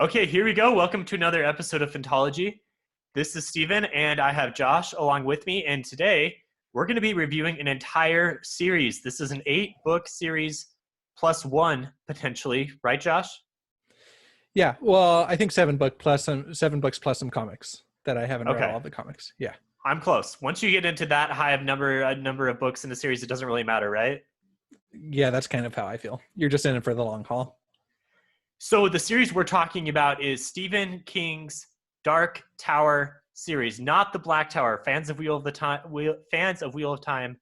Okay, here we go. Welcome to another episode of Phantology. This is Steven, and I have Josh along with me. And today, we're going to be reviewing an entire series. This is an 8-book series plus one, potentially. Right, Josh? Yeah, well, I think 7 books plus some comics that I haven't read Okay, all of the comics. Yeah. I'm close. Once you get into that high of number of books in the series, it doesn't really matter, right? Yeah, that's kind of how I feel. You're just in it for the long haul. So the series we're talking about is Stephen King's Dark Tower series, not the Black Tower. Fans of Wheel of Time.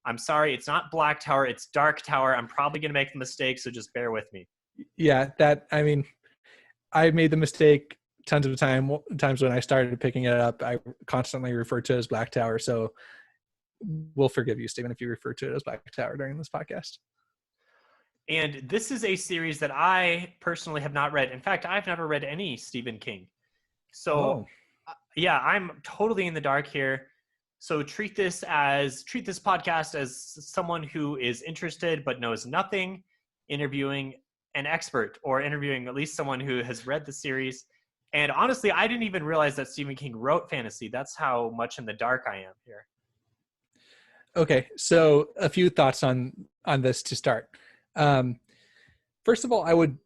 I'm sorry, it's not Black Tower, it's Dark Tower. I'm probably going to make the mistake, so just bear with me. Yeah, I made the mistake tons of times when I started picking it up. I constantly referred to it as Black Tower, so we'll forgive you, Stephen, if you refer to it as Black Tower during this podcast. And this is a series that I personally have not read. In fact, I've never read any Stephen King. So, yeah, I'm totally in the dark here. So treat this podcast as someone who is interested but knows nothing, interviewing an expert or interviewing at least someone who has read the series. And honestly, I didn't even realize that Stephen King wrote fantasy. That's how much in the dark I am here. Okay, so a few thoughts on this to start. First of all, I would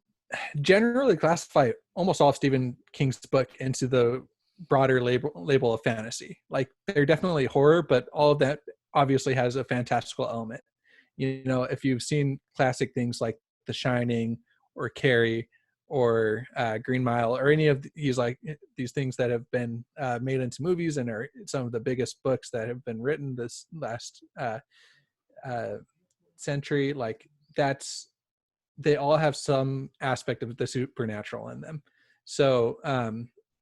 generally classify almost all of Stephen King's book into the broader label of fantasy. Like, they're definitely horror, but all of that obviously has a fantastical element. You know, if you've seen classic things like The Shining or Carrie or Green Mile or any of these things that have been made into movies and are some of the biggest books that have been written this last century, like they all have some aspect of the supernatural in them. So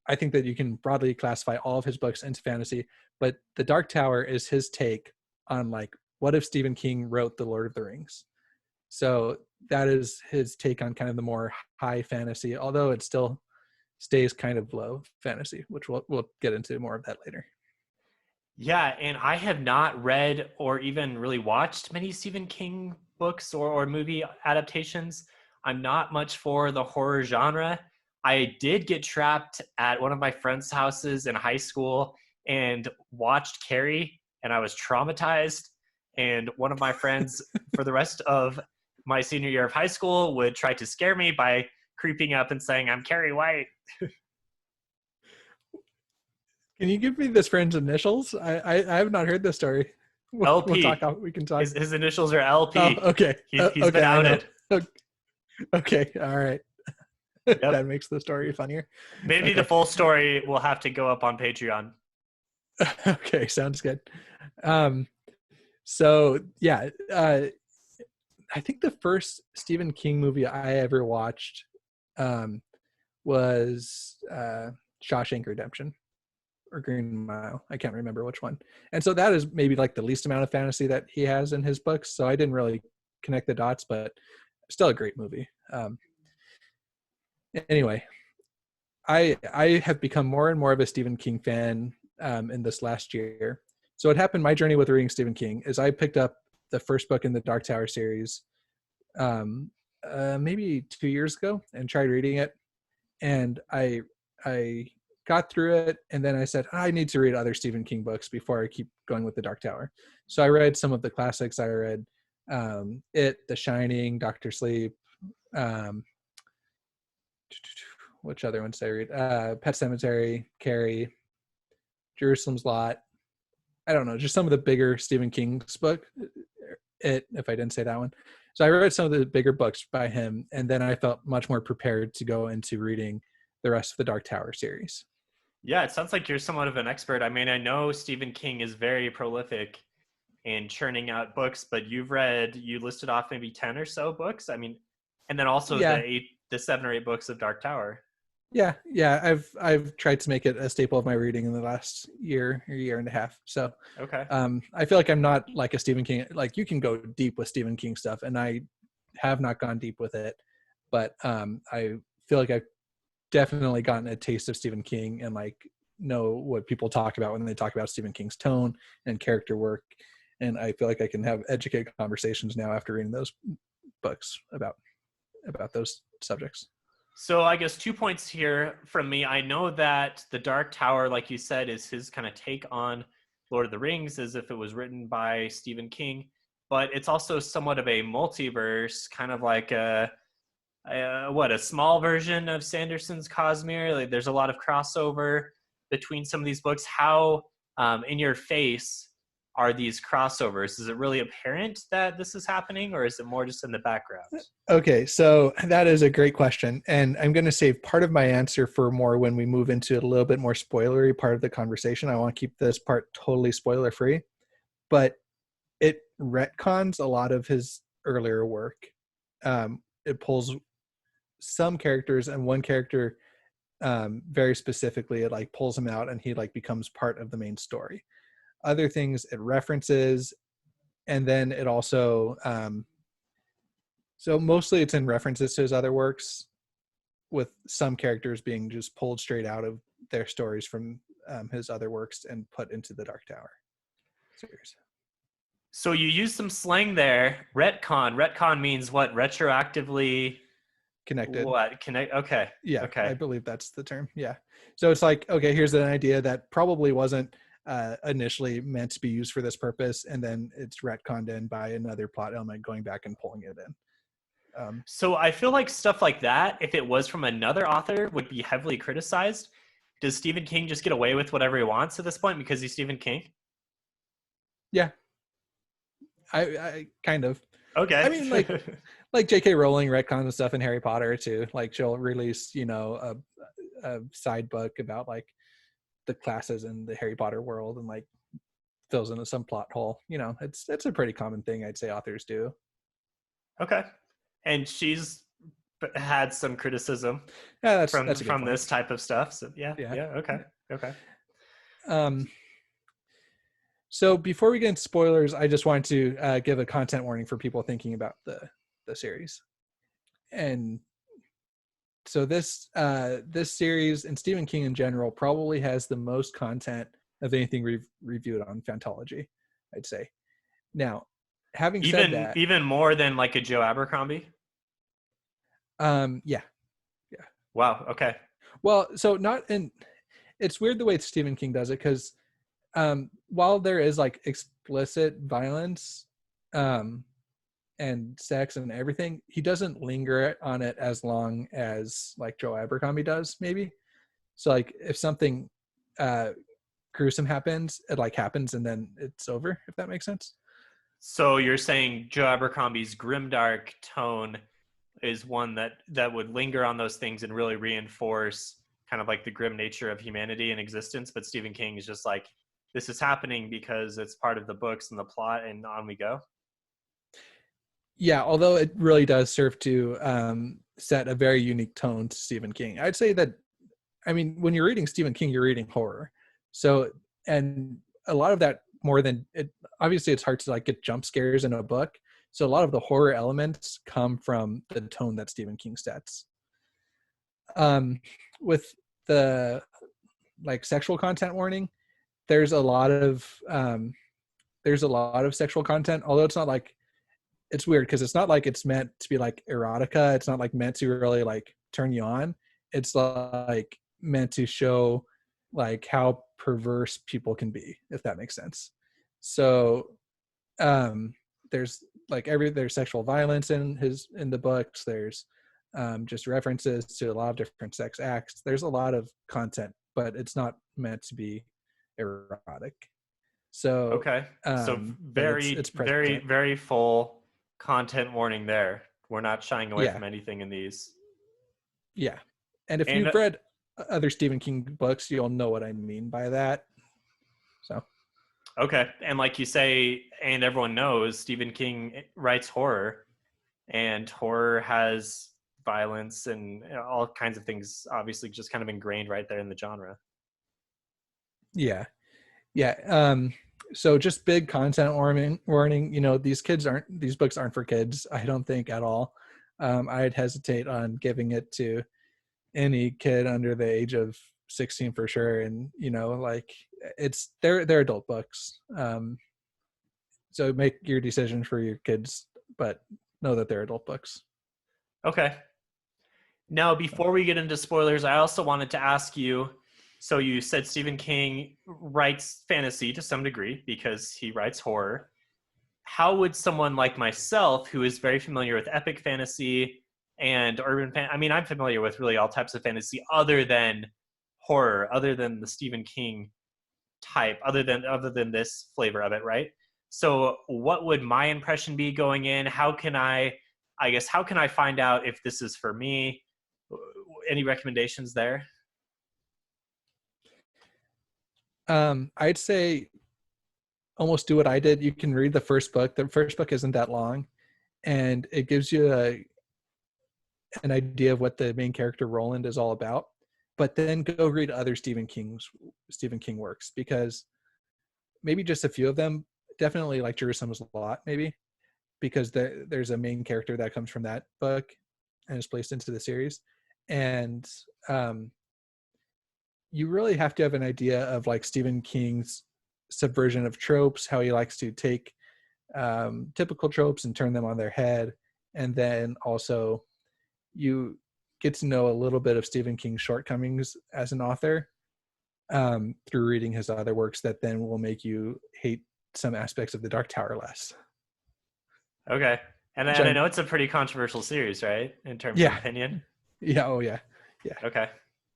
I think that you can broadly classify all of his books into fantasy, but The Dark Tower is his take on, like, what if Stephen King wrote The Lord of the Rings? So that is his take on kind of the more high fantasy, although it still stays kind of low fantasy, which we'll get into more of that later. Yeah, and I have not read or even really watched many Stephen King books or movie adaptations. I'm not much for the horror genre. I did get trapped at one of my friends' houses in high school and watched Carrie, and I was traumatized. And one of my friends, for the rest of my senior year of high school, would try to scare me by creeping up and saying, "I'm Carrie White." Can you give me this friend's initials? I have not heard this story. We'll talk. LP. We can talk. His initials are LP. Oh, okay. He's Okay, been outed. Okay, all right. Yep. That makes the story funnier. Maybe Okay. the full story will have to go up on Patreon. Okay, sounds good. So yeah, I think the first Stephen King movie I ever watched was Shawshank Redemption or Green Mile. I can't remember which one. And so that is maybe like the least amount of fantasy that he has in his books. So I didn't really connect the dots, but still a great movie. Anyway, I have become more and more of a Stephen King fan in this last year. So what happened, my journey with reading Stephen King, is I picked up the first book in the Dark Tower series maybe 2 years ago and tried reading it. And I got through it, and then I said, I need to read other Stephen King books before I keep going with the Dark Tower. So I read some of the classics. I read The Shining, Doctor Sleep, which other ones did I read? Pet Sematary, Carrie, Jerusalem's Lot. I don't know, just some of the bigger Stephen King's book. If I didn't say that one. So I read some of the bigger books by him, and then I felt much more prepared to go into reading the rest of the Dark Tower series. Yeah, it sounds like you're somewhat of an expert. I mean, I know Stephen King is very prolific in churning out books, but you listed off maybe 10 or so books. I mean, and then also Yeah. the 7 or 8 books of Dark Tower. Yeah. I've tried to make it a staple of my reading in the last year or year and a half. So okay. I feel like I'm not like a Stephen King. Like, you can go deep with Stephen King stuff, and I have not gone deep with it. But I feel like I've definitely gotten a taste of Stephen King and like know what people talk about when they talk about Stephen King's tone and character work. And I feel like I can have educated conversations now after reading those books about those subjects. So I guess 2 points here from me. I know that The Dark Tower, like you said, is his kind of take on Lord of the Rings as if it was written by Stephen King, but it's also somewhat of a multiverse, kind of like a small version of Sanderson's Cosmere. Like there's a lot of crossover between some of these books. How in your face are these crossovers? Is it really apparent that this is happening, or is it more just in the background? Okay, so that is a great question. And I'm going to save part of my answer for more when we move into a little bit more spoilery part of the conversation. I want to keep this part totally spoiler free, but it retcons a lot of his earlier work. It pulls some characters and one character very specifically, it like pulls him out and he like becomes part of the main story. Other things it references, and then it also so mostly it's in references to his other works, with some characters being just pulled straight out of their stories from his other works and put into the Dark Tower series. So you use some slang there. Retcon. Retcon means what? Retroactively. Connected. What? Connect. Okay. Yeah, I Okay. believe that's the term. Yeah. So it's like, okay, here's an idea that probably wasn't initially meant to be used for this purpose, and then it's retconned in by another plot element going back and pulling it in. So I feel like stuff like that, if it was from another author, would be heavily criticized. Does Stephen King just get away with whatever he wants at this point because he's Stephen King? Yeah, I kind of. I Okay. mean, like J.K. Rowling retcons and stuff in Harry Potter too. Like she'll release, a side book about like the classes in the Harry Potter world and like fills in some plot hole. It's a pretty common thing I'd say authors do. Okay. And she's had some criticism Yeah, from that's a good point. this type of stuff. So yeah, Yeah. yeah, okay. Okay. Um, so before we get into spoilers, I just wanted to give a content warning for people thinking about the series. And so this series and Stephen King in general probably has the most content of anything we've reviewed on Fantology, I'd say. Now, having said that, Even more than like a Joe Abercrombie? yeah. Wow, okay. Well, so not in. It's weird the way Stephen King does it, because while there is like explicit violence um, and sex and everything, he doesn't linger on it as long as like Joe Abercrombie does, maybe. So like if something gruesome happens, it like happens and then it's over, if that makes sense. So you're saying Joe Abercrombie's grimdark tone is one that would linger on those things and really reinforce kind of like the grim nature of humanity and existence, but Stephen King is just like, this is happening because it's part of the books and the plot, and on we go. Yeah, although it really does serve to set a very unique tone to Stephen King. I'd say that, I mean, when you're reading Stephen King, you're reading horror. So, and a lot of that, more than it, obviously it's hard to like get jump scares in a book. So a lot of the horror elements come from the tone that Stephen King sets. With the like sexual content warning, there's a lot of sexual content, although it's not like, it's weird because it's not like it's meant to be like erotica. It's not like meant to really like turn you on. It's like meant to show like how perverse people can be, if that makes sense. So there's like there's sexual violence in the books. There's just references to a lot of different sex acts. There's a lot of content, but it's not meant to be erotic. So Okay. So but very, it's very, present. very full content warning there. We're not shying away Yeah. from anything in these. Yeah. And if And you've read other Stephen King books, you'll know what I mean by that. So, okay. And like you say, and everyone knows, Stephen King writes horror, and horror has violence and all kinds of things, obviously, just kind of ingrained right there in the genre. yeah. Yeah. So just big content warning, these books aren't for kids, I don't think at all. I'd hesitate on giving it to any kid under the age of 16 for sure. And, like they're adult books. So make your decision for your kids, but know that they're adult books. Okay. Now, before we get into spoilers, I also wanted to ask you, so you said Stephen King writes fantasy to some degree because he writes horror. How would someone like myself, who is very familiar with epic fantasy and I mean, I'm familiar with really all types of fantasy other than horror, other than the Stephen King type, other than this flavor of it, right? So what would my impression be going in? I guess how can I find out if this is for me? Any recommendations there? I'd say almost do what I did. You can read the first book. The first book isn't that long, and it gives you an idea of what the main character Roland is all about. But then go read other Stephen King works, because maybe just a few of them, definitely like Jerusalem's Lot, maybe, because there's a main character that comes from that book and is placed into the series. And you really have to have an idea of like Stephen King's subversion of tropes, how he likes to take typical tropes and turn them on their head. And then also you get to know a little bit of Stephen King's shortcomings as an author through reading his other works, that then will make you hate some aspects of The Dark Tower less. Okay. And I know it's a pretty controversial series, right? In terms of Yeah. opinion. Yeah. Oh yeah. Yeah. Okay.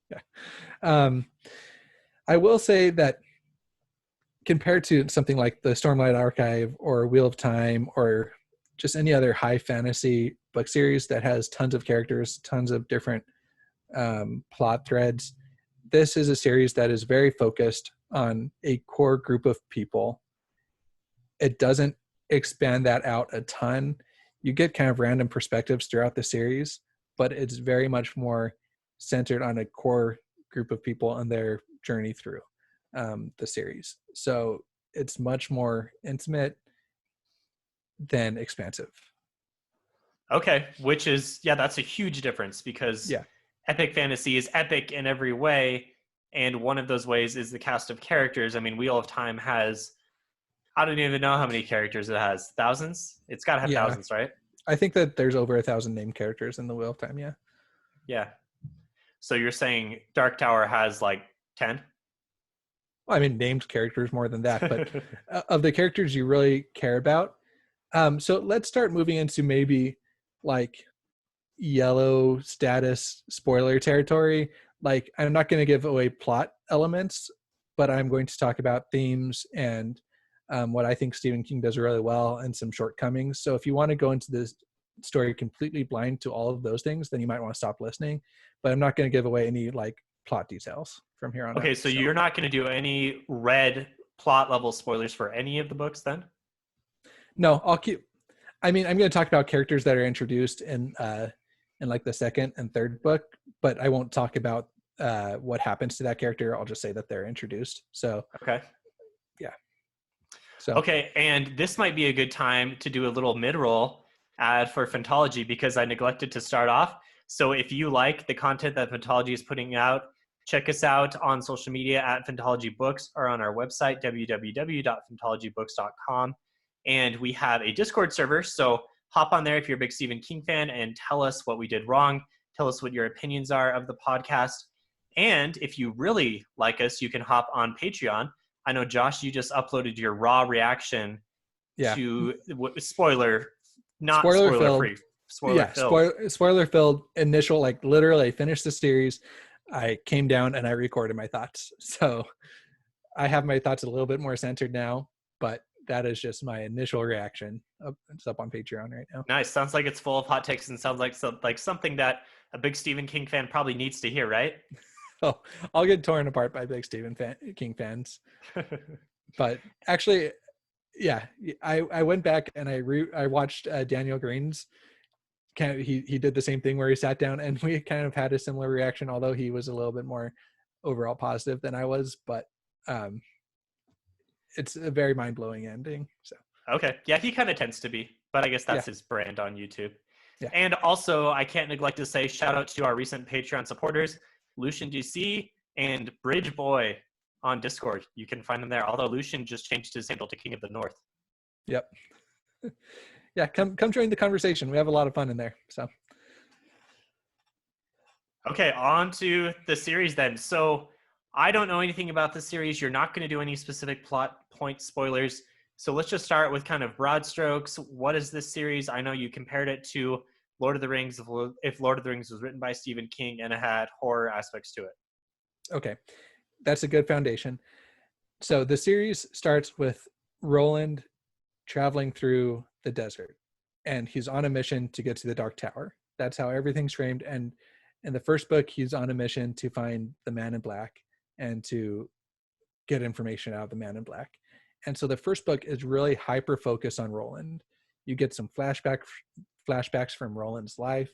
Yeah. I will say that compared to something like the Stormlight Archive or Wheel of Time or just any other high fantasy book series that has tons of characters, tons of different plot threads, this is a series that is very focused on a core group of people. It doesn't expand that out a ton. You get kind of random perspectives throughout the series, but it's very much more centered on a core group of people and their journey through the series. So it's much more intimate than expansive. Okay. Which is, yeah, that's a huge difference because Yeah. epic fantasy is epic in every way. And one of those ways is the cast of characters. I mean, Wheel of Time has, I don't even know how many characters it has. Thousands? It's got to have Yeah. thousands, right? I think that there's over 1,000 named characters in the Wheel of Time. Yeah. Yeah. So you're saying Dark Tower has like 10? Well, I mean, named characters more than that, but of the characters you really care about. So let's start moving into maybe like yellow status spoiler territory. Like, I'm not going to give away plot elements, but I'm going to talk about themes and what I think Stephen King does really well and some shortcomings. So if you want to go into this story completely blind to all of those things, then you might want to stop listening. But I'm not going to give away any like plot details from here on out. Okay, so you're not going to do any red plot level spoilers for any of the books then? No, I'll keep. I mean, I'm going to talk about characters that are introduced in like the second and third book, but I won't talk about what happens to that character. I'll just say that they're introduced. So Okay. yeah. So Okay, and this might be a good time to do a little mid-roll ad for Phantology because I neglected to start off. So if you like the content that Phantology is putting out, check us out on social media at Phantology Books or on our website, www.phantologybooks.com. And we have a Discord server, so hop on there if you're a big Stephen King fan and tell us what we did wrong. Tell us what your opinions are of the podcast. And if you really like us, you can hop on Patreon. I know, Josh, you just uploaded your raw reaction to spoiler, not spoiler free, spoiler filled. Spoiler filled initial, like literally I finished the series. I came down and I recorded my thoughts. So I have my thoughts a little bit more centered now, but that is just my initial reaction. It's up on Patreon right now. Nice. Sounds like it's full of hot takes and sounds like something that a big Stephen King fan probably needs to hear, right? Oh, I'll get torn apart by big Stephen King fans. But actually, yeah, I went back and I watched Daniel Green's. He did the same thing where he sat down and we kind of had a similar reaction, although he was a little bit more overall positive than I was. But it's a very mind-blowing ending. So okay, yeah, he kind of tends to be, but I guess that's his brand on YouTube. Yeah. And also, I can't neglect to say shout out to our recent Patreon supporters, Lucian DC and Bridge Boy on Discord. You can find them there. Although Lucian just changed his handle to King of the North. Yep. Yeah, come join the conversation. We have a lot of fun in there. So Okay, on to the series then. So I don't know anything about the series. You're not going to do any specific plot point spoilers. So let's just start with kind of broad strokes. What is this series? I know you compared it to Lord of the Rings, if Lord of the Rings was written by Stephen King and it had horror aspects to it. Okay, that's a good foundation. So the series starts with Roland traveling through the desert, and he's on a mission to get to the Dark Tower. That's how everything's framed. And in the first book, he's on a mission to find the Man in Black and to get information out of the Man in Black. And so the first book is really hyper focused on Roland. You get some flashbacks from Roland's life.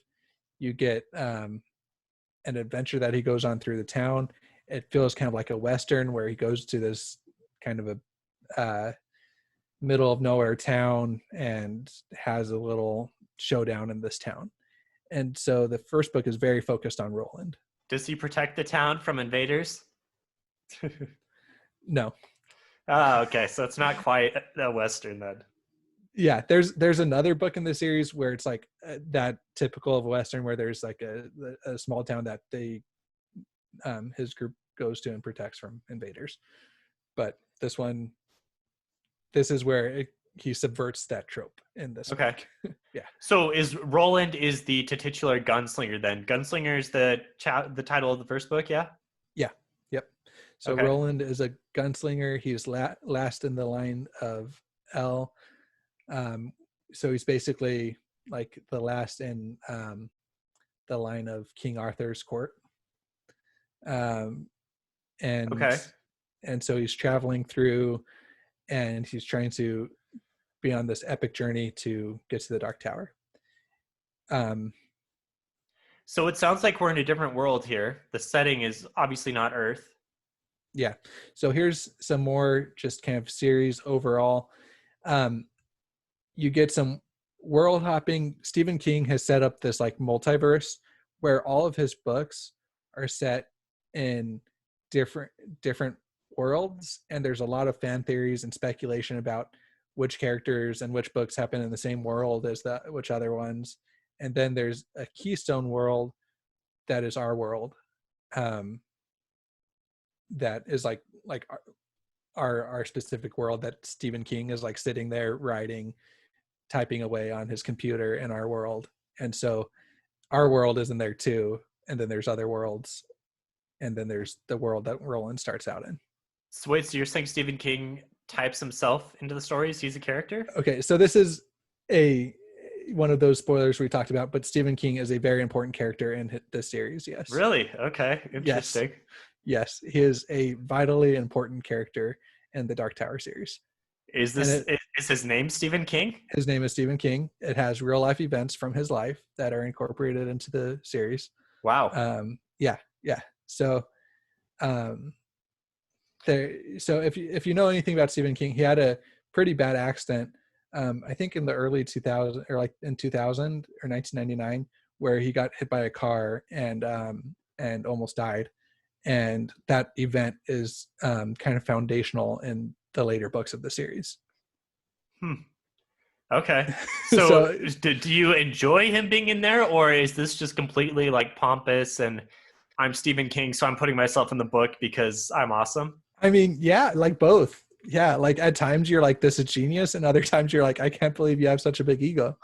You get an adventure that he goes on through the town. It feels kind of like a Western where he goes to this kind of a middle of nowhere town and has a little showdown in this town. And so the first book is very focused on Roland. Does he protect the town from invaders? No. Okay. So it's not quite a Western then. Yeah, there's another book in the series where it's like that typical of a Western where there's like a small town that his group goes to and protects from invaders. But this is where he subverts that trope in this Okay. book. Yeah. So is Roland is the titular gunslinger then? Gunslinger is the title of the first book, yeah? Yeah. Yep. So Okay. Roland is a gunslinger. He's last in the line of L. So he's basically like the last in the line of King Arthur's court. And Okay. so he's traveling through, and he's trying to be on this epic journey to get to the Dark Tower. So it sounds like we're in a different world here. The setting is obviously not Earth. Yeah. So here's some more just kind of series overall. You get some world hopping. Stephen King has set up this like multiverse where all of his books are set in different worlds, and there's a lot of fan theories and speculation about which characters and which books happen in the same world as which other ones. And then there's a keystone world that is our world, that is like our specific world that Stephen King is like sitting there writing, typing away on his computer in our world. And so our world is in there too, and then there's other worlds, and then there's the world that Roland starts out in. So wait, so you're saying Stephen King types himself into the stories? He's a character? Okay, so this is one of those spoilers we talked about, but Stephen King is a very important character in this series. Yes. Really? Okay. Interesting. Yes, he is a vitally important character in the Dark Tower series. Is his name Stephen King? His name is Stephen King. It has real life events from his life that are incorporated into the series. Wow. Yeah. So, so if you know anything about Stephen King, he had a pretty bad accident. I think in the early 2000 or like in 2000 or 1999, where he got hit by a car and almost died. And that event is kind of foundational in the later books of the series. Okay. So, do you enjoy him being in there, or is this just completely like pompous and I'm Stephen King, so I'm putting myself in the book because I'm awesome? I mean, yeah, like both. Yeah, like at times you're like, this is genius, and other times you're like, I can't believe you have such a big ego.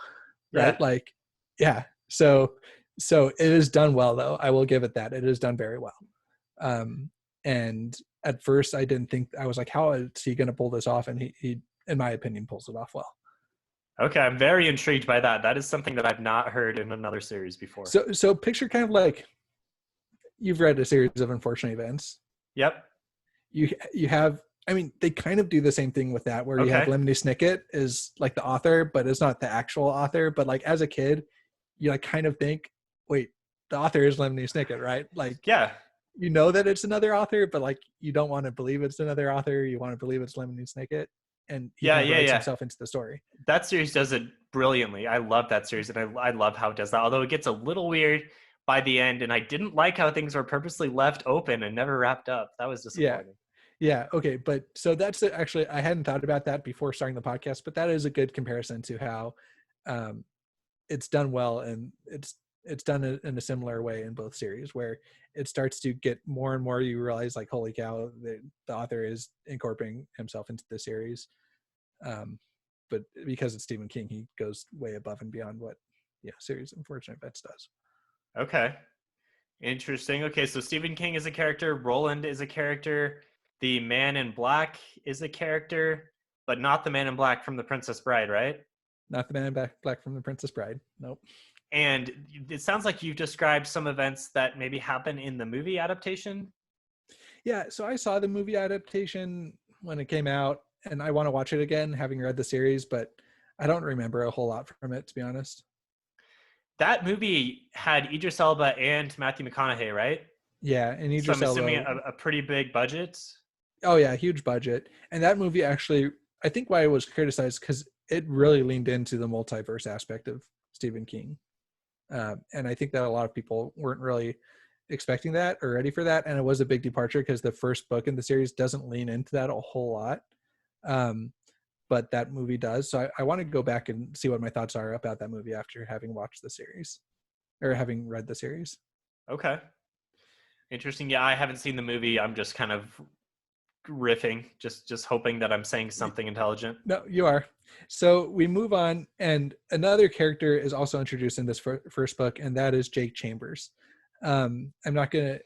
Right? Yeah. Like, yeah. So it is done well, though. I will give it that. It is done very well. And at first I didn't think, I was like, how is he going to pull this off? And he, in my opinion, pulls it off well. Okay, I'm very intrigued by that. That is something that I've not heard in another series before. So picture kind of like you've read a series of unfortunate events. Yep. You have, I mean, they kind of do the same thing with that, where you have Lemony Snicket is like the author, but it's not the actual author. But like as a kid, you like kind of think, wait, the author is Lemony Snicket, right? Like, yeah, you know that it's another author, but like you don't want to believe it's another author. You want to believe it's Lemony Snicket, and he writes himself into the story. That series does it brilliantly. I love that series, and I love how it does that. Although it gets a little weird by the end, and I didn't like how things were purposely left open and never wrapped up. That was disappointing. Yeah. Okay. But so that's actually, I hadn't thought about that before starting the podcast, but that is a good comparison to how it's done well, and it's it's done in a similar way in both series, where it starts to get more and more, you realize like, holy cow, the author is incorporating himself into the series. But because it's Stephen King, he goes way above and beyond what series Unfortunate Events does. Okay. Interesting. Okay, so Stephen King is a character, Roland is a character, the Man in Black is a character, but not the Man in Black from The Princess Bride, right? Not the Man in Black from The Princess Bride. Nope. And it sounds like you've described some events that maybe happen in the movie adaptation. Yeah, so I saw the movie adaptation when it came out, and I want to watch it again, having read the series, but I don't remember a whole lot from it, to be honest. That movie had Idris Elba and Matthew McConaughey, right? Yeah, and So Idris I'm assuming Elba. a pretty big budget. Oh yeah, huge budget. And that movie actually, I think why it was criticized because it really leaned into the multiverse aspect of Stephen King. And I think that a lot of people weren't really expecting that or ready for that. And it was a big departure because the first book in the series doesn't lean into that a whole lot. But that movie does. So I want to go back and see what my thoughts are about that movie after having watched the series or having read the series. Okay. Interesting. Yeah, I haven't seen the movie. I'm just kind of riffing, just hoping that I'm saying something intelligent. No, you are. So we move on, and another character is also introduced in this first book, and that is Jake Chambers. I'm not gonna,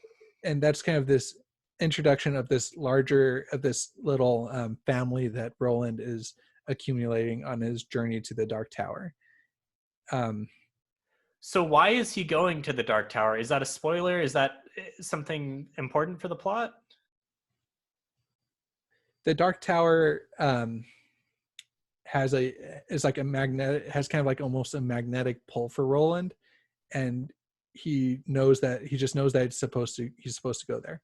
and that's kind of this introduction of this little family that Roland is accumulating on his journey to the Dark Tower. So why is he going to the Dark Tower? Is that a spoiler? Is that something important for the plot? The Dark Tower has like a magnetic, has kind of like almost a magnetic pull for Roland, and he just knows that he's supposed to go there.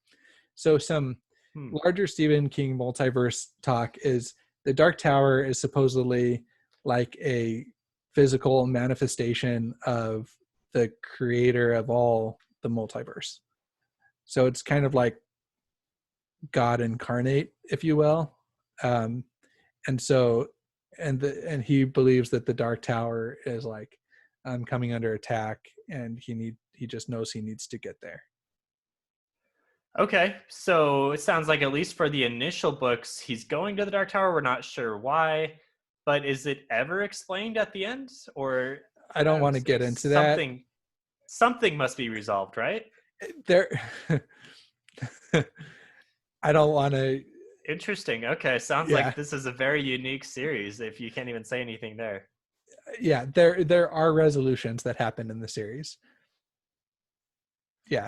So some larger Stephen King multiverse talk is the Dark Tower is supposedly like a physical manifestation of the creator of all the multiverse. So it's kind of like God incarnate, if you will. And so, and he believes that the Dark Tower is like coming under attack, and he just knows he needs to get there. Okay, so it sounds like at least for the initial books, he's going to the Dark Tower. We're not sure why, but is it ever explained at the end, or I don't want to get into that. Something must be resolved, right? There, I don't want to. Interesting. Okay, sounds like this is a very unique series. If you can't even say anything there. Yeah, there are resolutions that happen in the series. Yeah.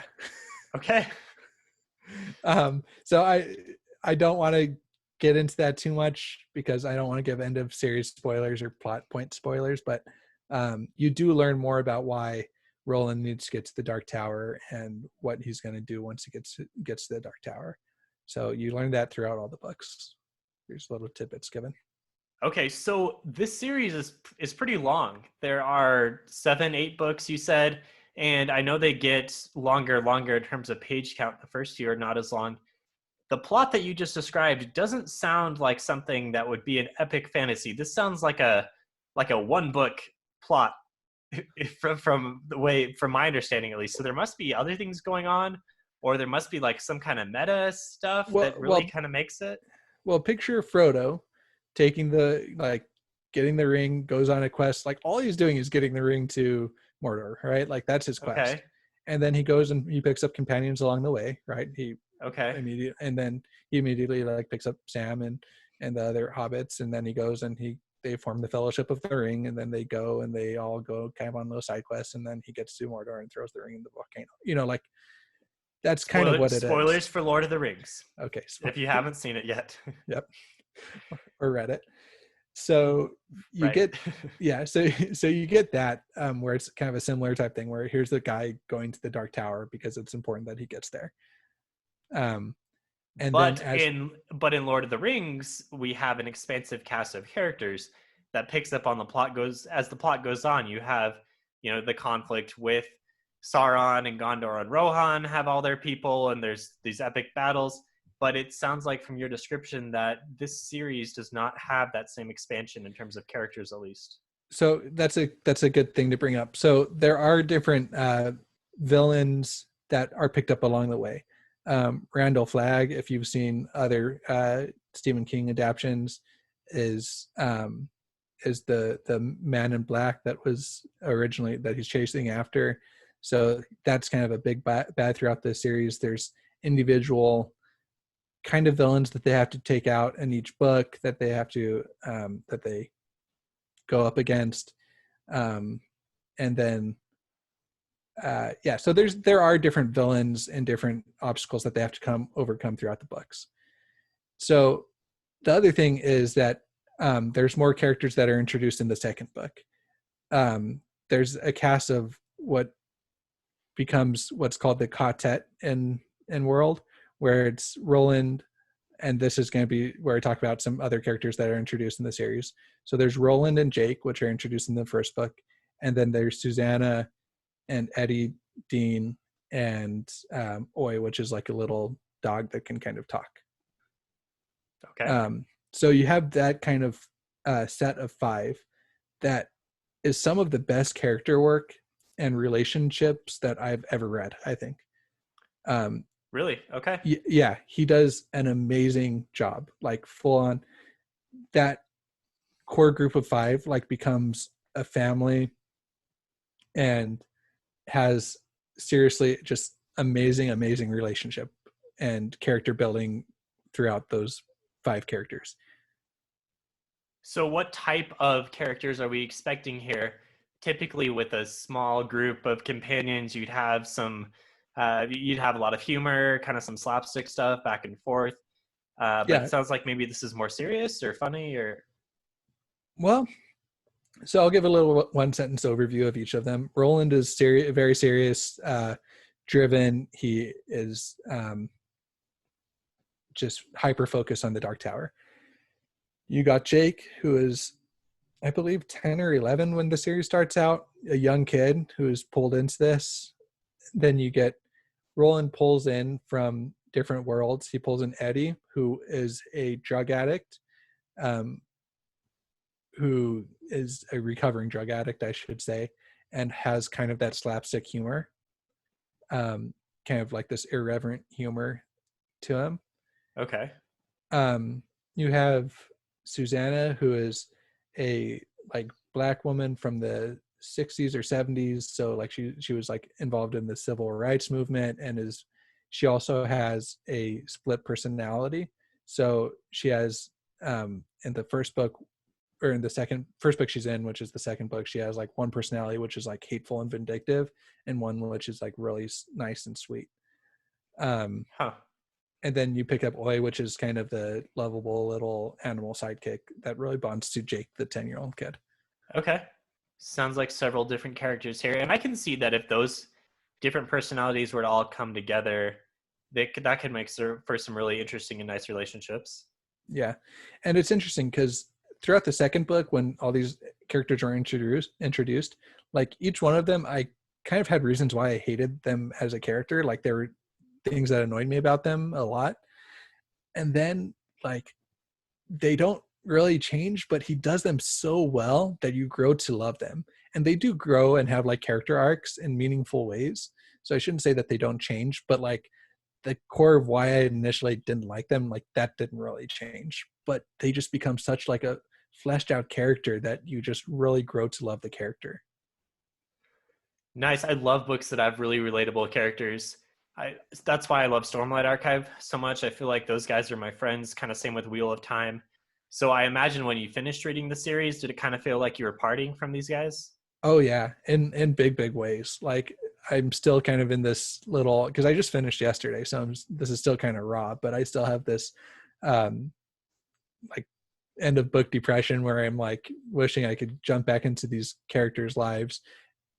Okay. So I don't want to get into that too much because I don't want to give end of series spoilers or plot point spoilers, but you do learn more about why Roland needs to get to the Dark Tower and what he's going to do once he gets to the Dark Tower. So you learn that throughout all the books. Here's little tidbits given. Okay, so this series is pretty long. There are 7-8 books, you said, and I know they get longer in terms of page count. The first few are not as long. The plot that you just described doesn't sound like something that would be an epic fantasy. This sounds like a one book plot from my understanding at least. So there must be other things going on, or there must be like some kind of meta stuff that really kind of makes it. Well, picture Frodo taking getting the ring, goes on a quest. Like all he's doing is getting the ring to Mordor, right? Like that's his quest. Okay. And then he goes and he picks up companions along the way, right? And then he immediately like picks up Sam and the other hobbits, and then he goes and they form the Fellowship of the Ring, and then they go and they all go kind of on those side quests, and then he gets to Mordor and throws the ring in the volcano. Like that's kind of what it is. Spoilers for Lord of the Rings. Okay. If you haven't seen it yet. Yep. Or read it. So you get, so you get that where it's kind of a similar type thing where here's the guy going to the Dark Tower because it's important that he gets there. But in Lord of the Rings, we have an expansive cast of characters that picks up on the plot as the plot goes on. You have, the conflict with Sauron and Gondor and Rohan have all their people, and there's these epic battles. But it sounds like from your description that this series does not have that same expansion in terms of characters, at least. So that's a good thing to bring up. So there are different villains that are picked up along the way. Randall Flagg, if you've seen other Stephen King adaptations, is the man in black that was originally that he's chasing after. So that's kind of a big bad throughout the series. There's individual kind of villains that they have to take out in each book that they have to that they go up against, and then yeah, so there are different villains and different obstacles that they have to overcome throughout the books. So the other thing is that there's more characters that are introduced in the second book. There's a cast of what becomes what's called the quartet in world, where it's Roland, and this is going to be where I talk about some other characters that are introduced in the series. So there's Roland and Jake, which are introduced in the first book, and then there's Susanna and Eddie, Dean, and Oi, which is like a little dog that can kind of talk. Okay. So you have that kind of set of 5 that is some of the best character work and relationships that I've ever read, I think. Really? Okay. Yeah, he does an amazing job. Like full on, that core group of 5 like becomes a family and has seriously just amazing relationship and character building throughout those 5 characters. So what type of characters are we expecting here? Typically with a small group of companions, you'd have a lot of humor, kind of some slapstick stuff back and forth. But Yeah, it sounds like maybe this is more serious or funny or. well, so I'll give a little one sentence overview of each of them. Roland is very serious, driven. He is just hyper focused on the Dark Tower. You got Jake, who is, I believe, 10 or 11 when the series starts out, a young kid who is pulled into this. Then you get Roland pulls in from different worlds. He pulls in Eddie, who is a drug addict, who is a recovering drug addict, I should say, and has kind of that slapstick humor, kind of like this irreverent humor to him. Okay. You have Susanna, who is a like black woman from the 60s or 70s, so like she was like involved in the civil rights movement, and she also has a split personality. So she has in the first book, or in the first book she's in, which is the second book, she has like one personality which is like hateful and vindictive, and one which is like really nice and sweet. Huh. And then you pick up Oi, which is kind of the lovable little animal sidekick that really bonds to Jake, the 10-year-old kid. Okay. Sounds like several different characters here. And I can see that if those different personalities were to all come together, that could make for some really interesting and nice relationships. Yeah. And it's interesting because throughout the second book, when all these characters are introduced, like each one of them, I kind of had reasons why I hated them as a character. Like there were things that annoyed me about them a lot. And then like they don't really change, but he does them so well that you grow to love them. And they do grow and have like character arcs in meaningful ways. So I shouldn't say that they don't change, but like the core of why I initially didn't like them, like that didn't really change. But they just become such like a fleshed out character that you just really grow to love the character. Nice. I love books that have really relatable characters. That's why I love Stormlight Archive so much. I feel like those guys are my friends, kind of same with Wheel of Time. So I imagine when you finished reading the series, did it kind of feel like you were parting from these guys? Oh yeah, in big ways. Like I'm still kind of in this little, because I just finished yesterday, so this is still kind of raw, but I still have this like end of book depression where I'm like wishing I could jump back into these characters' lives.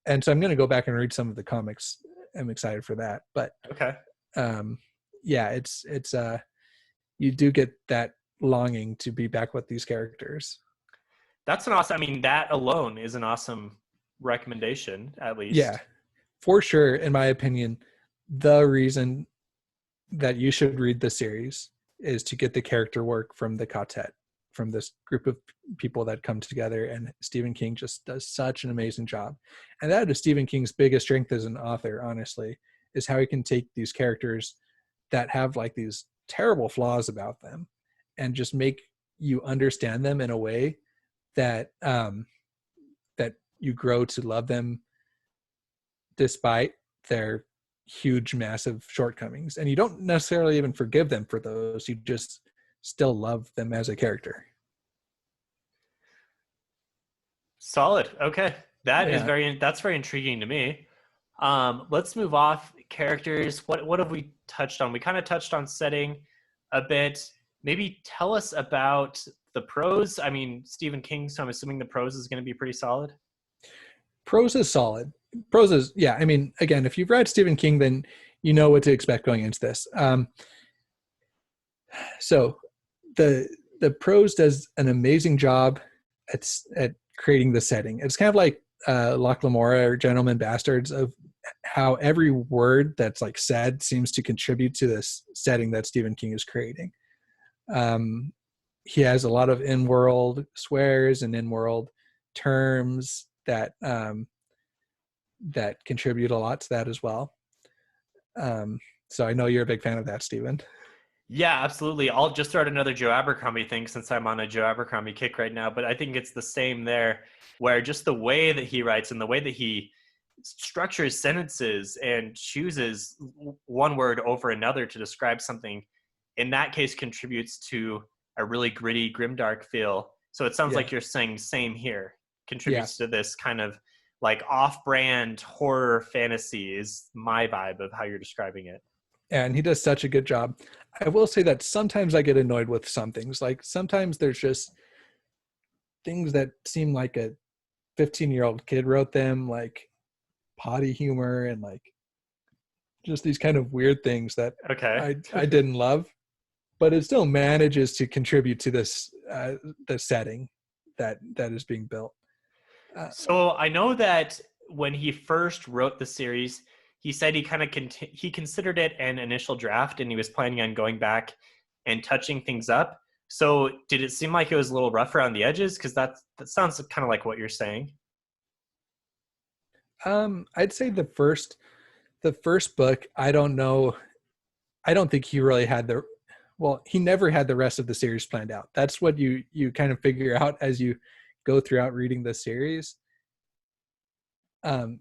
And so I'm going to go back and read some of the comics. I'm excited for that. But Okay. yeah, it's you do get that longing to be back with these characters. That's an awesome, I mean, that alone is an awesome recommendation, at Yeah, least. for sure. In my opinion, the reason that you should read the series is to get the character work from the quartet from this group of people that come together, and Stephen King just does such an amazing job. And that is Stephen King's biggest strength as an author, honestly, is how he can take these characters that have like these terrible flaws about them and just make you understand them in a way that that you grow to love them despite their huge, massive shortcomings. And you don't necessarily even forgive them for those. You just still love them as a character. Solid. Okay. Yeah. That's very intriguing to me. Let's move off characters. What have we touched on? We kind of touched on setting a bit. Maybe tell us about the prose. I mean, Stephen King, so I'm assuming the prose is going to be pretty solid. Prose is solid. Prose is, yeah. I mean, again, if you've read Stephen King, then you know what to expect going into this. So the prose does an amazing job at creating the setting. It's kind of like Locke Lamora or Gentlemen Bastards, of how every word that's like said seems to contribute to this setting that Stephen King is creating. He has a lot of in-world swears and in-world terms that that contribute a lot to that as well. So I know you're a big fan of that, Stephen. Yeah, absolutely. I'll just throw out another Joe Abercrombie thing since I'm on a Joe Abercrombie kick right now, but I think it's the same there, where just the way that he writes and the way that he structures sentences and chooses one word over another to describe something, in that case contributes to a really gritty, grimdark feel. So it sounds Yeah. like you're saying same here, Yeah. contributes to this kind of like off-brand horror fantasy is my vibe of how you're describing it. And he does such a good job. I will say that sometimes I get annoyed with some things. Like sometimes there's just things that seem like a 15-year-old kid wrote them, like potty humor and like just these kind of weird things that Okay. I didn't love, but it still manages to contribute to this the setting that is being built. So I know that when he first wrote the series, he said he kind of he considered it an initial draft, and he was planning on going back and touching things up. So did it seem like it was a little rough around the edges? Because that sounds kind of like what you're saying. I'd say the first book, I don't know. I don't think he really had the, well, he never had the rest of the series planned out. That's what you kind of figure out as you go throughout reading the series. Um,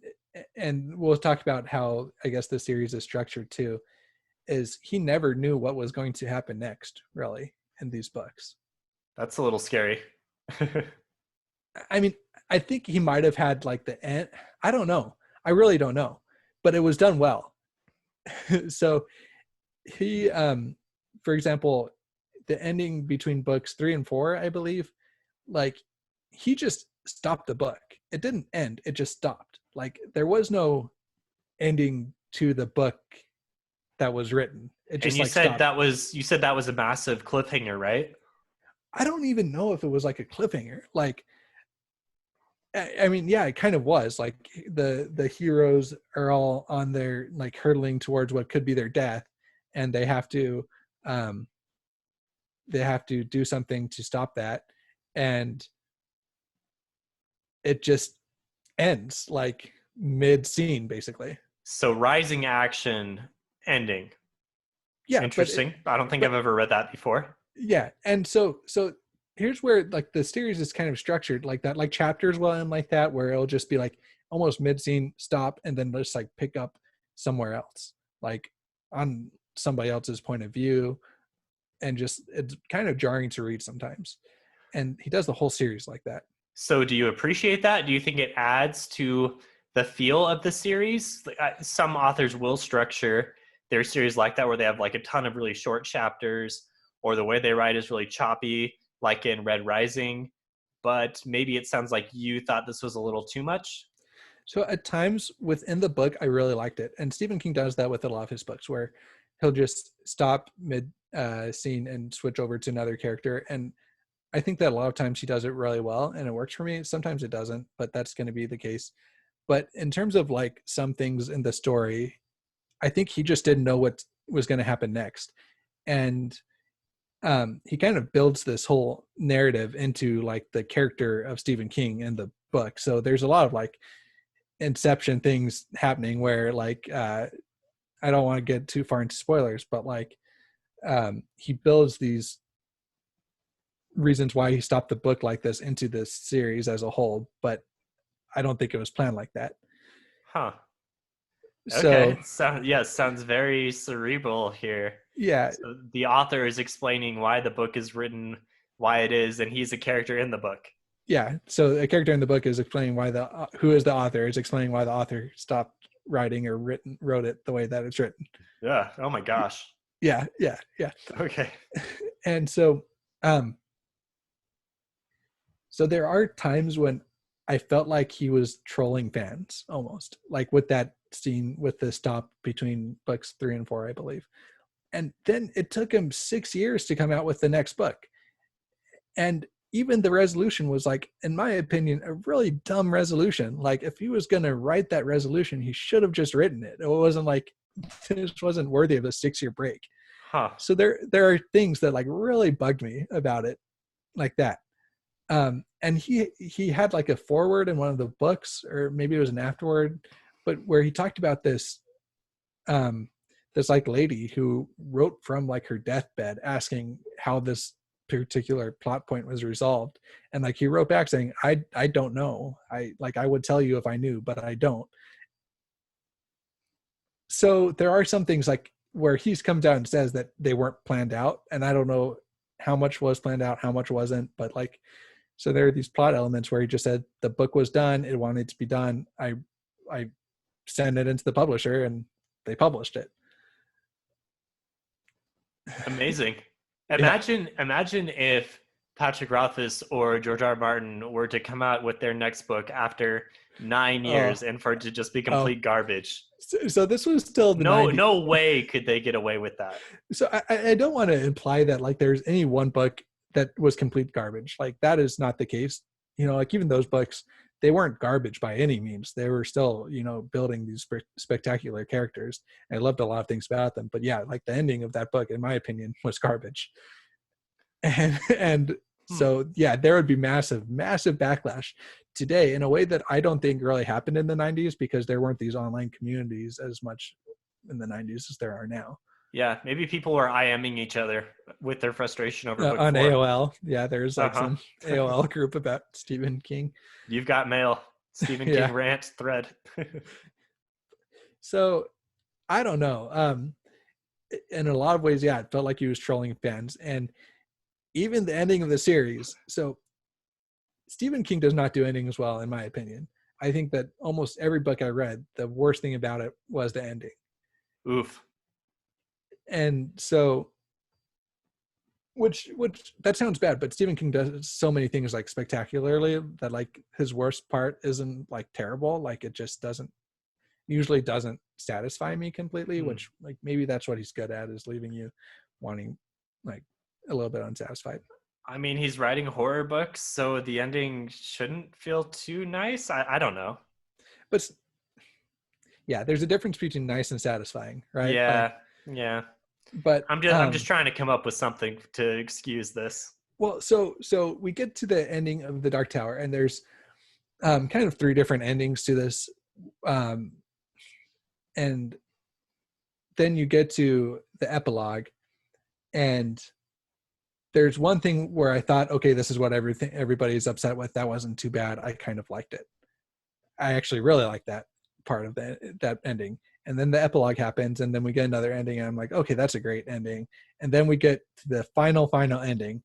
and we'll talk about how I guess the series is structured too. Is he never knew what was going to happen next, really, in these books. That's a little scary. I mean, I think he might have had like the end. I don't know. I really don't know, but it was done well. So he, for example, the ending between books 3 and 4, I believe, like he just stopped the book. It didn't end. It just stopped. Like there was no ending to the book that was written. It And just like stopped. you said that was a massive cliffhanger, right? I don't even know if it was like a cliffhanger. Like, I mean, yeah, it kind of was. Like the heroes are all on their like hurtling towards what could be their death, and um, they have to do something to stop that, and it just ends like mid scene, basically. So rising action ending. Yeah, Interesting. I don't think I've but ever read that before. yeah, and so here's where like the series is kind of structured like that. Like chapters will end like that, where it'll just be like almost mid scene, stop, and then just like pick up somewhere else, like on somebody else's point of view, and just it's kind of jarring to read sometimes. And he does the whole series like that. So do you appreciate that? Do you think it adds to the feel of the series? Some authors will structure their series like that, where they have like a ton of really short chapters, or the way they write is really choppy, like in Red Rising. But maybe it sounds like you thought this was a little too much. So at times within the book, I really liked it. And Stephen King does that with a lot of his books, where he'll just stop mid scene and switch over to another character. And I think that a lot of times he does it really well and it works for me. Sometimes it doesn't, but that's going to be the case. But in terms of like some things in the story, I think he just didn't know what was going to happen next. And he kind of builds this whole narrative into like the character of Stephen King in the book. So there's a lot of like Inception things happening where like I don't want to get too far into spoilers, but like he builds these reasons why he stopped the book like this into this series as a whole, but I don't think it was planned like that. Huh. So Okay. Sounds very cerebral here. yeah, So the author is explaining why the book is written, why it is, and he's a character in the book. yeah. So a character in the book is explaining why who is the author is explaining why the author stopped writing or wrote it the way that it's written. Yeah. Oh my gosh. Yeah, yeah, yeah. Okay. And so um so there are times when I felt like he was trolling fans almost, like with that scene with the stop between books 3 and 4, I believe. And then it took him 6 years to come out with the next book. And even the resolution was like, in my opinion, a really dumb resolution. Like if he was going to write that resolution, he should have just written it. It wasn't like this wasn't worthy of a 6-year break. Huh. So there are things that like really bugged me about it like that. And he had like a foreword in one of the books, or maybe it was an afterword, but where he talked about this this like lady who wrote from like her deathbed asking how this particular plot point was resolved, and like he wrote back saying I don't know, I would tell you if I knew, but I don't. So there are some things like where he's comes out and says that they weren't planned out, and I don't know how much was planned out, how much wasn't, but like, so there are these plot elements where he just said the book was done, it wanted to be done, I sent it into the publisher and they published it. Amazing. Yeah. Imagine if Patrick Rothfuss or George R. R. Martin were to come out with their next book after 9 years and for it to just be Oh, complete garbage. so this was still the No, 90s. no way could they get away with that. So I don't want to imply that like there's any one book that was complete garbage. Like that is not the case. You know, like even those books, they weren't garbage by any means. They were still, you know, building these spectacular characters. I loved a lot of things about them. But yeah, like the ending of that book, in my opinion, was garbage. And so yeah, there would be massive backlash today in a way that I don't think really happened in the 90s, because there weren't these online communities as much in the 90s as there are now. Yeah, maybe people were IMing each other with their frustration over book On 4. AOL. Yeah, there's like Uh-huh. some AOL group about Stephen King. You've got mail. Stephen Yeah. King rant thread. So I don't know. In a lot of ways, yeah, it felt like he was trolling fans. And even the ending of the series. So Stephen King does not do endings well, in my opinion. I think that almost every book I read, the worst thing about it was the ending. Oof. And so which that sounds bad, but Stephen King does so many things like spectacularly that like his worst part isn't like terrible. Like it just usually doesn't satisfy me completely, which like maybe that's what he's good at, is leaving you wanting like a little bit unsatisfied. I mean, he's writing horror books, so the ending shouldn't feel too nice. I don't know. But yeah, there's a difference between nice and satisfying, right? Yeah, Like, yeah. but I'm just trying to come up with something to excuse this. well, so we get to the ending of the Dark Tower, and there's kind of 3 different endings to this, and then you get to the epilogue, and there's one thing where I thought, okay, this is what everybody's upset with. That wasn't too bad. I kind of liked it. I actually really liked that part of that ending. And then the epilogue happens, and then we get another ending, and I'm like, okay, that's a great ending. And then we get to the final ending,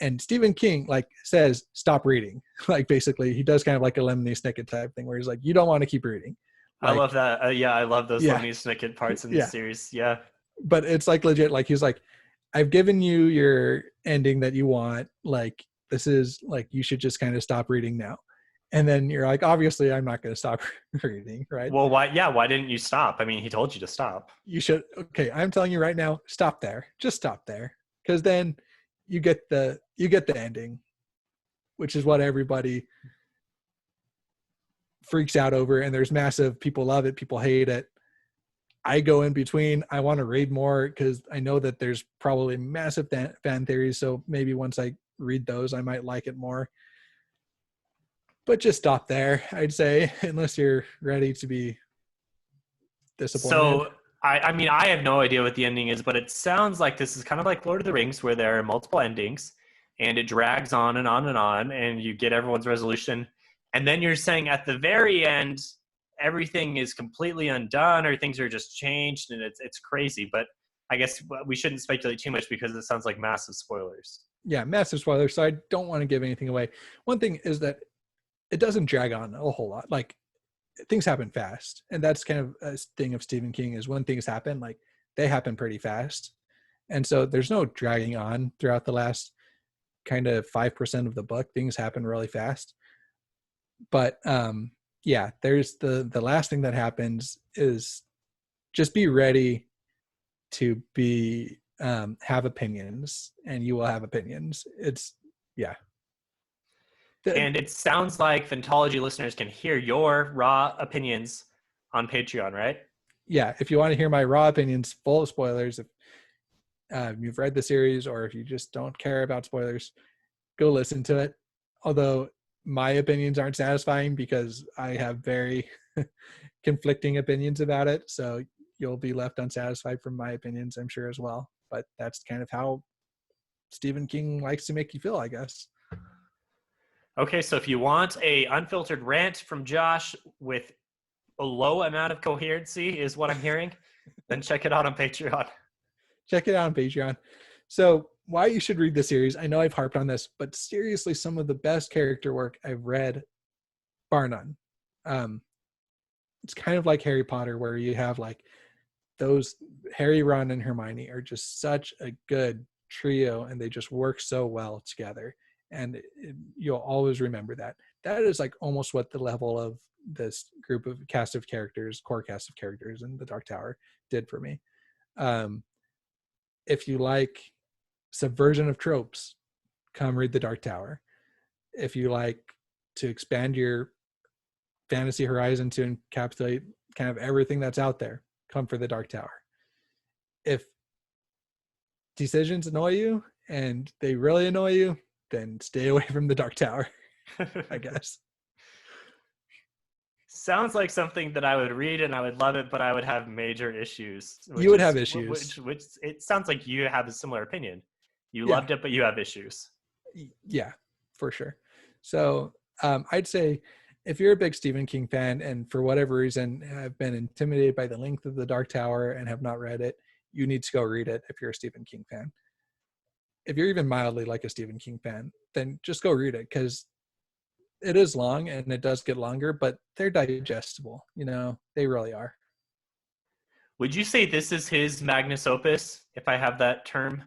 and Stephen King like says, stop reading. Like basically, he does kind of like a Lemony Snicket type thing, where he's like, you don't want to keep reading. I Like, love that. Yeah, I love those yeah, Lemony Snicket parts in yeah. this series. Yeah. But it's like legit. Like he's like, I've given you your ending that you want. Like this is like, you should just kind of stop reading now. And then you're like, obviously, I'm not going to stop reading, right? Well, why? Yeah, why didn't you stop? I mean, he told you to stop. You should. Okay, I'm telling you right now, stop there. Just stop there, because then you get the ending, which is what everybody freaks out over. And there's massive. People love it. People hate it. I go in between. I want to read more because I know that there's probably massive fan theories. So maybe once I read those, I might like it more. But just stop there, I'd say, unless you're ready to be disappointed. So I mean, I have no idea what the ending is, but it sounds like this is kind of like Lord of the Rings, where there are multiple endings, and it drags on and on and on, and you get everyone's resolution, and then you're saying at the very end, everything is completely undone, or things are just changed, and it's crazy. But I guess we shouldn't speculate too much because it sounds like massive spoilers. Yeah, massive spoilers. So I don't want to give anything away. One thing is that it doesn't drag on a whole lot. Like things happen fast, and that's kind of a thing of Stephen King is when things happen, like they happen pretty fast, and so there's no dragging on throughout the last kind of 5% of the book. Things happen really fast, but yeah, there's the last thing that happens is just be ready to be have opinions, and you will have opinions. It's yeah. And it sounds like Phantology listeners can hear your raw opinions on Patreon, right? Yeah, if you want to hear my raw opinions full of spoilers, if you've read the series or if you just don't care about spoilers, go listen to it. Although my opinions aren't satisfying because I have very conflicting opinions about it. So you'll be left unsatisfied from my opinions, I'm sure, as well. But that's kind of how Stephen King likes to make you feel, I guess. Okay, so if you want a unfiltered rant from Josh with a low amount of coherency, is what I'm hearing, then check it out on Patreon. Check it out on Patreon. So why you should read the series, I know I've harped on this, but seriously, some of the best character work I've read, bar none. It's kind of like Harry Potter, where you have like those Harry, Ron, and Hermione are just such a good trio, and they just work so well together. And you'll always remember that. That is like almost what the level of this group of cast of characters, core cast of characters in the Dark Tower did for me. If you like subversion of tropes, come read the Dark Tower. If you like to expand your fantasy horizon to encapsulate kind of everything that's out there, come for the Dark Tower. If decisions annoy you and they really annoy you, then stay away from the Dark Tower, I guess. Sounds like something that I would read and I would love it, but I would have major issues. You would have issues. Which it sounds like you have a similar opinion. You Yeah. loved it, but you have issues. Yeah, for sure. So I'd say if you're a big Stephen King fan and for whatever reason have been intimidated by the length of the Dark Tower and have not read it, you need to go read it if you're a Stephen King fan. If you're even mildly like a Stephen King fan, then just go read it because it is long and it does get longer, but they're digestible. You know, they really are. Would you say this is his magnus opus, if I have that term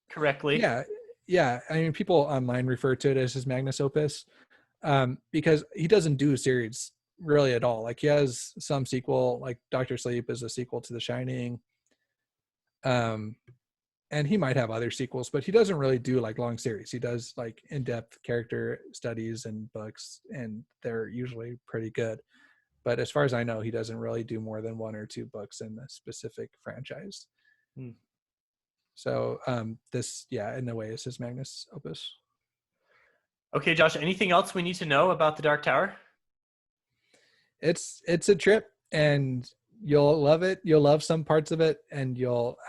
correctly? Yeah. Yeah. I mean, people online refer to it as his magnus opus because he doesn't do series really at all. Like he has some sequel, like Doctor Sleep is a sequel to The Shining. And he might have other sequels, but he doesn't really do like long series. He does like in-depth character studies and books, and they're usually pretty good. But as far as I know, he doesn't really do more than one or two books in a specific franchise. So this, yeah, in a way is his magnus opus. Okay, Josh, anything else we need to know about the Dark Tower? It's a trip, and you'll love it. You'll love some parts of it, and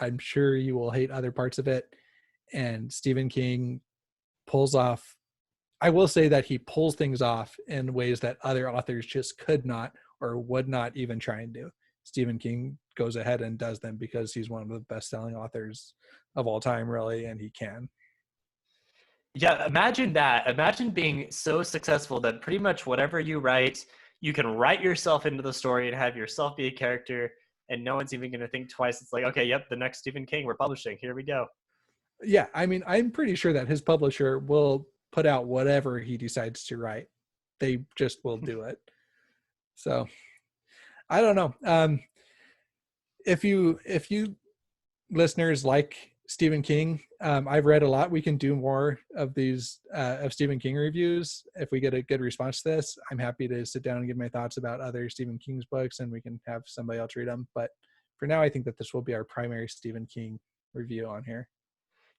I'm sure you will hate other parts of it. And Stephen King pulls off, I will say that he pulls things off in ways that other authors just could not or would not even try and do. Stephen King goes ahead and does them because he's one of the best-selling authors of all time, really, and he can. Yeah, imagine that. Imagine being so successful that pretty much whatever you write, you can write yourself into the story and have yourself be a character, and no one's even going to think twice. It's like, okay, yep, the next Stephen King we're publishing. Here we go. Yeah, I mean, I'm pretty sure that his publisher will put out whatever he decides to write. They just will do it. So I don't know. If you listeners like Stephen King, I've read a lot. We can do more of these of Stephen King reviews. If we get a good response to this, I'm happy to sit down and give my thoughts about other Stephen King's books, and we can have somebody else read them. But for now, I think that this will be our primary Stephen King review on here.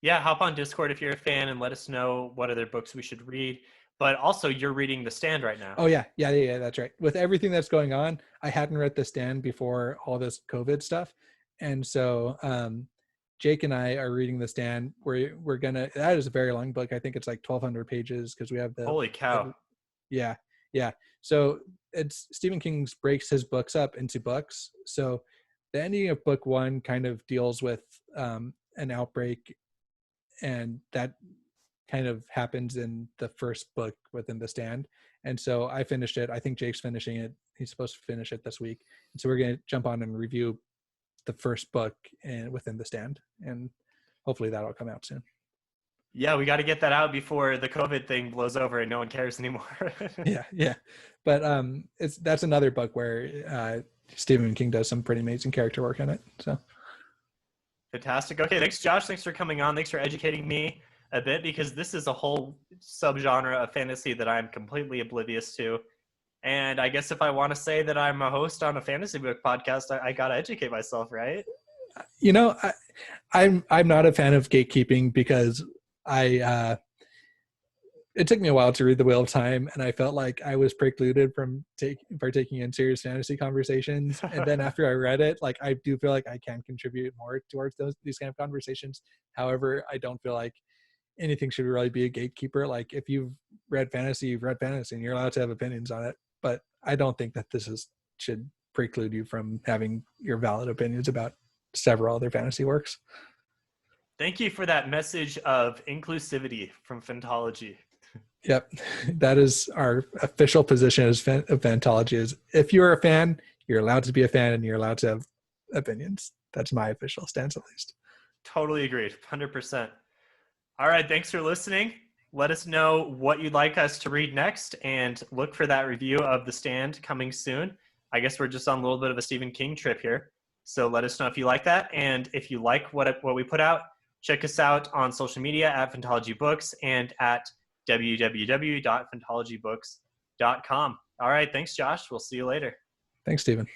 Yeah, hop on Discord if you're a fan and let us know what other books we should read. But also, you're reading The Stand right now. Oh yeah, that's right. With everything that's going on, I hadn't read The Stand before all this COVID stuff, and so Jake and I are reading The Stand. We're gonna. That is a very long book. I think it's like 1,200 pages because we have the. Holy cow! Yeah. So it's Stephen King breaks his books up into books. So the ending of book one kind of deals with an outbreak, and that kind of happens in the first book within The Stand. And so I finished it. I think Jake's finishing it. He's supposed to finish it this week. And so we're going to jump on and review the first book and within The Stand, and hopefully that'll come out soon. Yeah, we got to get that out before the COVID thing blows over and no one cares anymore. Yeah. But that's another book where Stephen King does some pretty amazing character work in it. So fantastic. Okay, thanks, Josh. Thanks for coming on. Thanks for educating me a bit, because this is a whole subgenre of fantasy that I'm completely oblivious to. And I guess if I want to say that I'm a host on a fantasy book podcast, I got to educate myself, right? You know, I'm not a fan of gatekeeping because it took me a while to read The Wheel of Time, and I felt like I was precluded from partaking in serious fantasy conversations. And then after I read it, like, I do feel like I can contribute more towards these kind of conversations. However, I don't feel like anything should really be a gatekeeper. Like, if you've read fantasy, you've read fantasy, and you're allowed to have opinions on it. But I don't think that should preclude you from having your valid opinions about several other fantasy works. Thank you for that message of inclusivity from Phantology. Yep. That is our official position of Phantology, is if you're a fan, you're allowed to be a fan and you're allowed to have opinions. That's my official stance, at least. Totally agreed. 100%. All right. Thanks for listening. Let us know what you'd like us to read next, and look for that review of The Stand coming soon. I guess we're just on a little bit of a Stephen King trip here. So let us know if you like that. And if you like what we put out, check us out on social media at Phantology Books and at www.phantologybooks.com. All right. Thanks, Josh. We'll see you later. Thanks, Stephen.